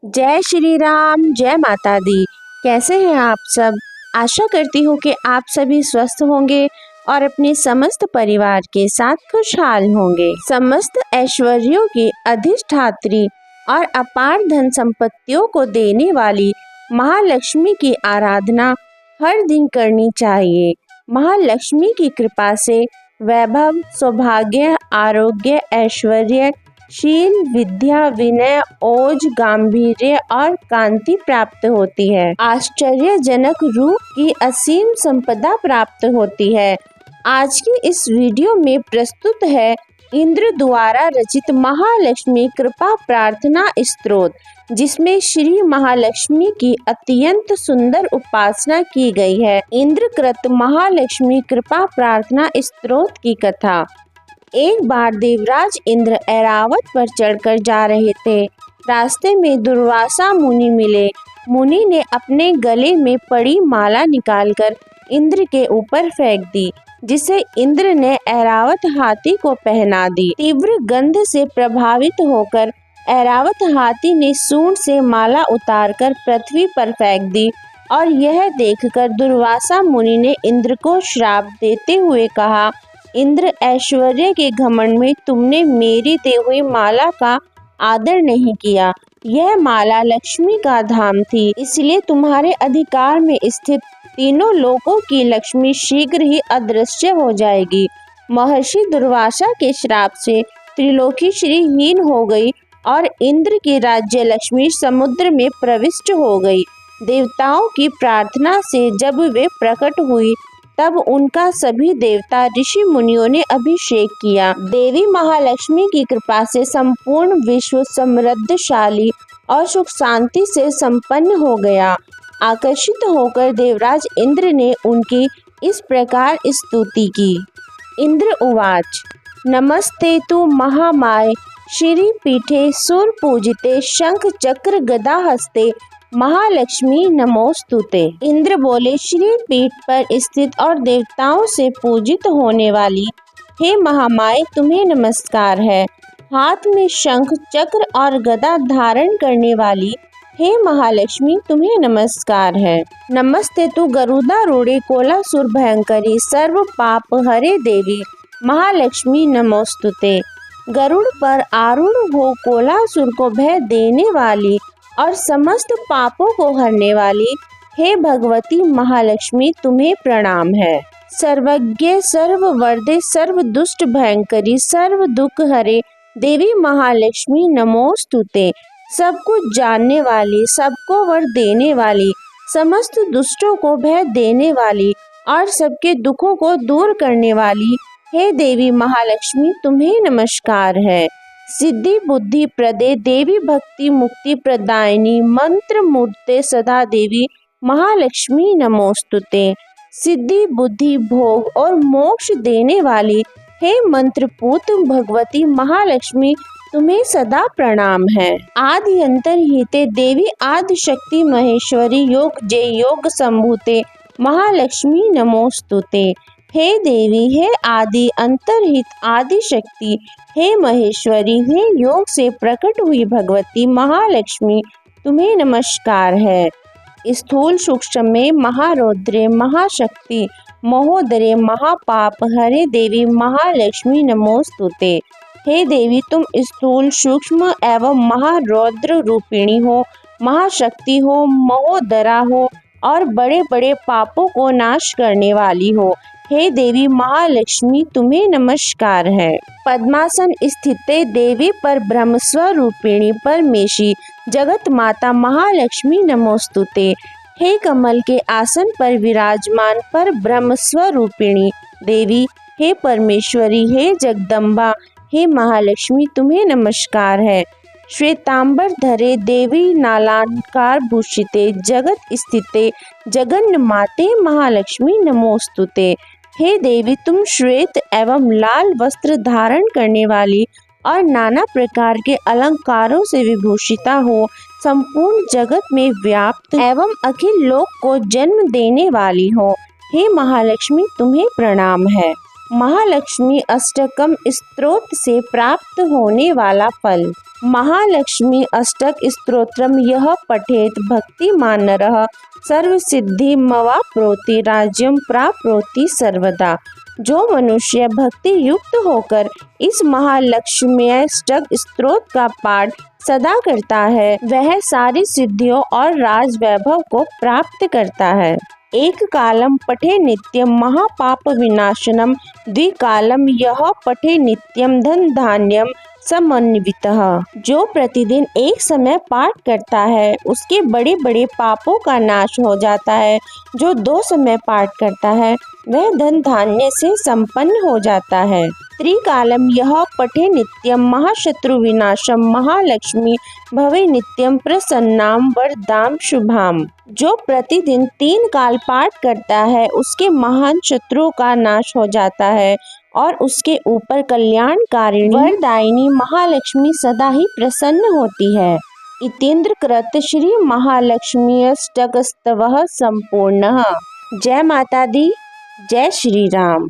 जय श्री राम, जय माता दी। कैसे हैं आप सब? आशा करती हूँ कि आप सभी स्वस्थ होंगे और अपने समस्त परिवार के साथ खुशहाल होंगे। समस्त ऐश्वर्यों की अधिष्ठात्री और अपार धन संपत्तियों को देने वाली महालक्ष्मी की आराधना हर दिन करनी चाहिए। महालक्ष्मी की कृपा से वैभव, सौभाग्य, आरोग्य, ऐश्वर्य, शील, विद्या, विनय, ओज, गांधीर्य और कांति प्राप्त होती है। आश्चर्यजनक रूप की असीम संपदा प्राप्त होती है। आज की इस वीडियो में प्रस्तुत है इंद्र द्वारा रचित महालक्ष्मी कृपा प्रार्थना स्तोत्र, जिसमें श्री महालक्ष्मी की अत्यंत सुंदर उपासना की गई है। इंद्रकृत महालक्ष्मी कृपा प्रार्थना स्तोत्र की कथा। एक बार देवराज इंद्र ऐरावत पर चढ़कर जा रहे थे। रास्ते में दुर्वासा मुनि मिले। मुनि ने अपने गले में पड़ी माला निकालकर इंद्र के ऊपर फेंक दी, जिसे इंद्र ने ऐरावत हाथी को पहना दी। तीव्र गंध से प्रभावित होकर ऐरावत हाथी ने सूंड से माला उतारकर पृथ्वी पर फेंक दी और यह देखकर दुर्वासा मुनि ने इंद्र को श्राप देते हुए कहा, इंद्र, ऐश्वर्य के घमंड में तुमने मेरी दी हुई माला का आदर नहीं किया। यह माला लक्ष्मी का धाम थी, इसलिए तुम्हारे अधिकार में स्थित तीनों लोकों की लक्ष्मी शीघ्र ही अदृश्य हो जाएगी। महर्षि दुर्वासा के श्राप से त्रिलोकी श्रीहीन हो गई और इंद्र की राज्य लक्ष्मी समुद्र में प्रविष्ट हो गई। देवताओं की प्रार्थना से जब वे प्रकट हुई, तब उनका सभी देवता ऋषि मुनियों ने अभिषेक किया। देवी महालक्ष्मी की कृपा से संपूर्ण विश्व समृद्धशाली और सुख शांति से संपन्न हो गया। आकर्षित होकर देवराज इंद्र ने उनकी इस प्रकार स्तुति की। इंद्र उवाच, नमस्ते तु महामाये, श्री पीठे सुर पूजिते, शंख चक्र गदा हस्ते, महालक्ष्मी नमोस्तुते। इंद्र बोले, श्री पीठ पर स्थित और देवताओं से पूजित होने वाली हे महामाये, तुम्हें नमस्कार है। हाथ में शंख चक्र और गदा धारण करने वाली हे महालक्ष्मी, तुम्हें नमस्कार है। नमस्ते तु गरुडारूढ़े कोलासुर भयंकरी, सर्व पाप हरे देवी, महालक्ष्मी नमोस्तुते। गरुड़ पर आरूढ़ हो कोलासुर को भय देने वाली और समस्त पापों को हरने वाली हे भगवती महालक्ष्मी, तुम्हें प्रणाम है। सर्वज्ञ, सर्ववर्दे, सर्व दुष्ट भयंकरी, सर्व दुख हरे देवी महालक्ष्मी नमोस्तुते। सब कुछ जानने वाली, सबको वर देने वाली, समस्त दुष्टों को भय देने वाली और सबके दुखों को दूर करने वाली हे देवी महालक्ष्मी, तुम्हें नमस्कार है। सिद्धि बुद्धि प्रदे देवी, भक्ति मुक्ति प्रदायिनी, मंत्र मूर्ते सदा देवी, महालक्ष्मी नमोस्तुते। सिद्धि बुद्धि भोग और मोक्ष देने वाली हे मंत्रपूत भगवती महालक्ष्मी, तुम्हें सदा प्रणाम है। आदि अंतरहिते देवी, आदि शक्ति महेश्वरी, योग जय योग संभूते, महालक्ष्मी नमोस्तुते। हे देवी, हे आदि अंतरहित आदि शक्ति, हे महेश्वरी, हे योग से प्रकट हुई भगवती महालक्ष्मी, तुम्हें नमस्कार है। स्थूल सूक्ष्म में महारौद्रे, महाशक्ति, महोदरे, महापाप हरे देवी महालक्ष्मी नमोस्तुते। हे देवी, तुम स्थूल सूक्ष्म एवं महारौद्र रूपिणी हो, महाशक्ति हो, महोदरा हो और बड़े बड़े पापों को नाश करने वाली हो। हे देवी महालक्ष्मी, तुम्हें नमस्कार है। पद्मासन स्थिते देवी पर ब्रह्म स्वरूपिणी परमेशी, जगत माता महालक्ष्मी नमोस्तुते। हे कमल के आसन पर विराजमान पर ब्रह्म स्वरूपिणी देवी, हे परमेश्वरी, हे जगदम्बा, हे महालक्ष्मी, तुम्हें नमस्कार है। श्वेतांबर धरे देवी, नालांकार भूषिते, जगत स्थिते जगन्न माते, महालक्ष्मी नमोस्तुते। हे देवी, तुम श्वेत एवं लाल वस्त्र धारण करने वाली और नाना प्रकार के अलंकारों से विभूषिता हो, संपूर्ण जगत में व्याप्त एवं अखिल लोक को जन्म देने वाली हो, हे महालक्ष्मी, तुम्हें प्रणाम है। महालक्ष्मी अष्टकम स्तोत्र से प्राप्त होने वाला फल। महालक्ष्मी अष्टक स्तोत्रम यह पठेत भक्तिमान नरः सर्वसिद्धि मवाप्नोति राज्यं प्राप्नोति सर्वदा। जो मनुष्य भक्ति युक्त होकर इस महालक्ष्मी अष्टक स्तोत्र का पाठ सदा करता है वह सारी सिद्धियों और राज वैभव को प्राप्त करता है। एक कालम पठे नित्यम महापाप विनाशनम, द्विकालम यह पठे नित्यम धन धान्यम समन्वितः। जो प्रतिदिन एक समय पाठ करता है उसके बड़े बड़े पापों का नाश हो जाता है। जो 2 समय पाठ करता है वह धन धान्य से संपन्न हो जाता है। त्रिकालम यह पठे नित्यम महाशत्रु विनाशम महालक्ष्मी भवे नित्यम प्रसन्नाम वरदाम शुभाम। जो प्रतिदिन 3 काल पाठ करता है उसके महान शत्रुओं का नाश हो जाता है और उसके ऊपर कल्याणकारिणी वरदायिनी महालक्ष्मी सदा ही प्रसन्न होती है। इतेंद्र कृत श्री महालक्ष्मी अष्टक स्तवः संपूर्णः। जय माता दी, जय श्री राम।